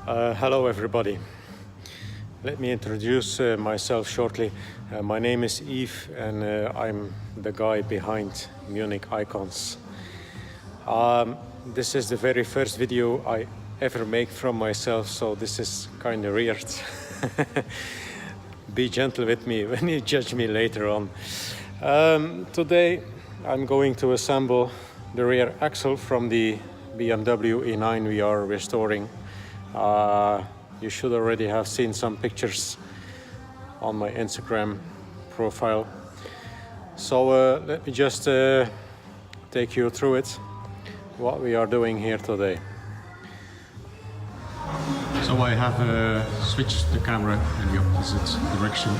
Hello everybody. Let me introduce myself shortly. My name is Yves and I'm the guy behind Munich Icons. This is the very first video I ever make from myself, so this is kind of weird. Be gentle with me when you judge me later on. Today I'm going to assemble the rear axle from the BMW E9 we are restoring. You should already have seen some pictures on my Instagram profile. So let me just take you through it, what we are doing here today. So I have switched the camera in the opposite direction.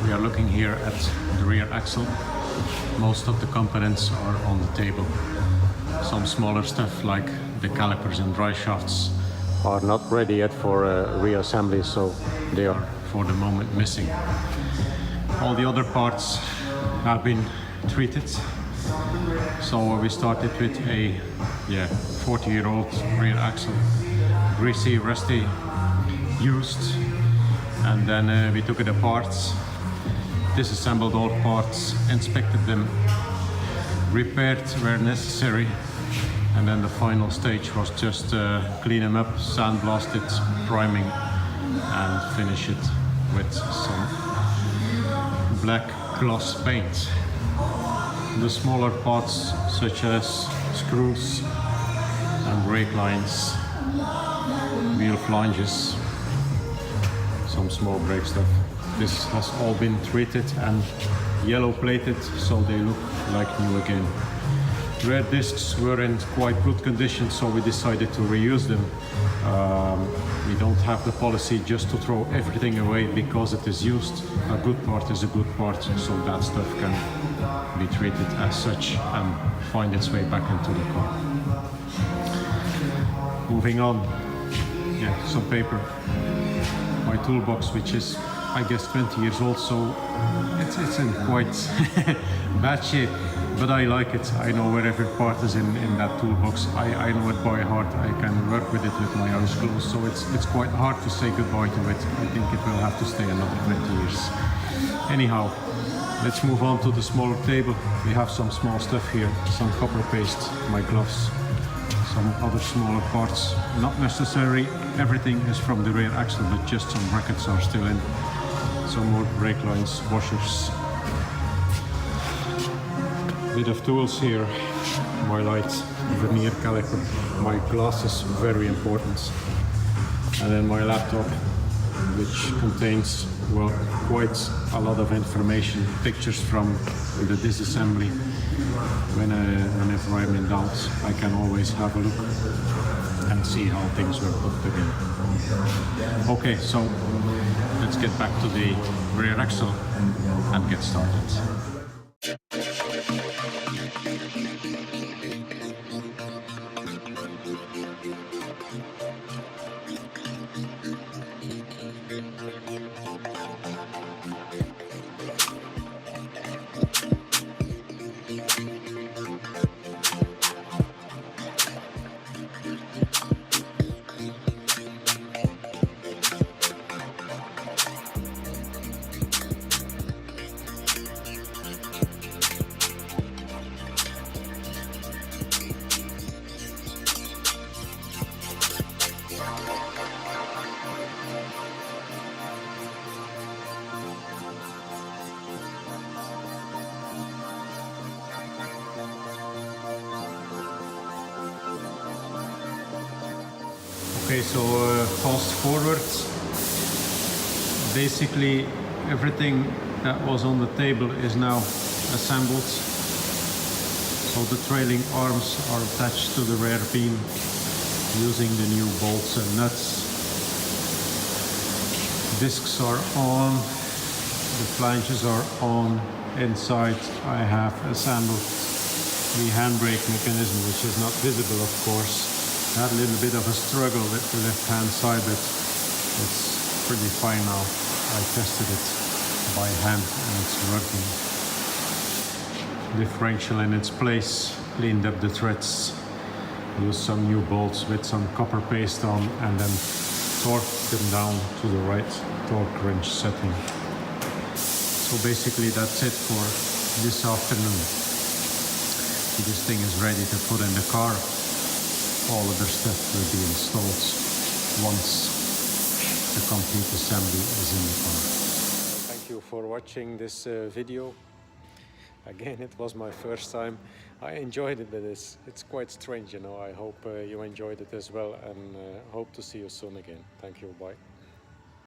We are looking here at the rear axle. Most of the components are on the table. Some smaller stuff like the calipers and drive shafts are not ready yet for reassembly, so they are for the moment missing. All the other parts have been treated. So we started with a 40-year-old rear axle, greasy, rusty, used, and then we took it apart, disassembled all parts, inspected them, repaired where necessary, and then the final stage was just clean them up, sandblast it, priming, and finish it with some black gloss paint. The smaller parts such as screws and brake lines, wheel flanges, some small brake stuff. This has all been treated and yellow plated, so they look like new again. Rear discs were in quite good condition, so we decided to reuse them. We don't have the policy just to throw everything away because it is used. A good part is a good part, so that stuff can be treated as such and find its way back into the car. Moving on, some paper. My toolbox, which is I guess 20 years old, so it's in quite bad shape, but I like it. I know where every part is in that toolbox. I know it by heart. I can work with it with my eyes closed, so it's quite hard to say goodbye to it. I think it will have to stay another 20 years. Anyhow, let's move on to the smaller table. We have some small stuff here, some copper paste, my gloves, some other smaller parts. Not necessary everything is from the rear axle, but just some brackets are still in. Some more brake lines, washers. Bit of tools here. My light, vernier caliper, my glasses, very important. And then my laptop, which contains, well, quite a lot of information, pictures from the disassembly. Whenever I'm in doubt, I can always have a look and see how things were put together. Okay, so let's get back to the rear axle and get started. Okay, so fast forward. Basically everything that was on the table is now assembled. So the trailing arms are attached to the rear beam using the new bolts and nuts. Discs are on, the flanges are on. Inside I have assembled the handbrake mechanism, which is not visible of course. Had a little bit of a struggle with the left hand side, but it's pretty fine now. I tested it by hand and it's working. Differential in its place, cleaned up the threads, use some new bolts with some copper paste on, and then torque them down to the right torque wrench setting. So basically that's it for this afternoon. This thing is ready to put in the car. All other stuff will be installed once the complete assembly is in the car. Thank you for watching this video. Again, it was my first time. I enjoyed it, but it's quite strange, you know. I hope you enjoyed it as well, and hope to see you soon again. Thank you, bye.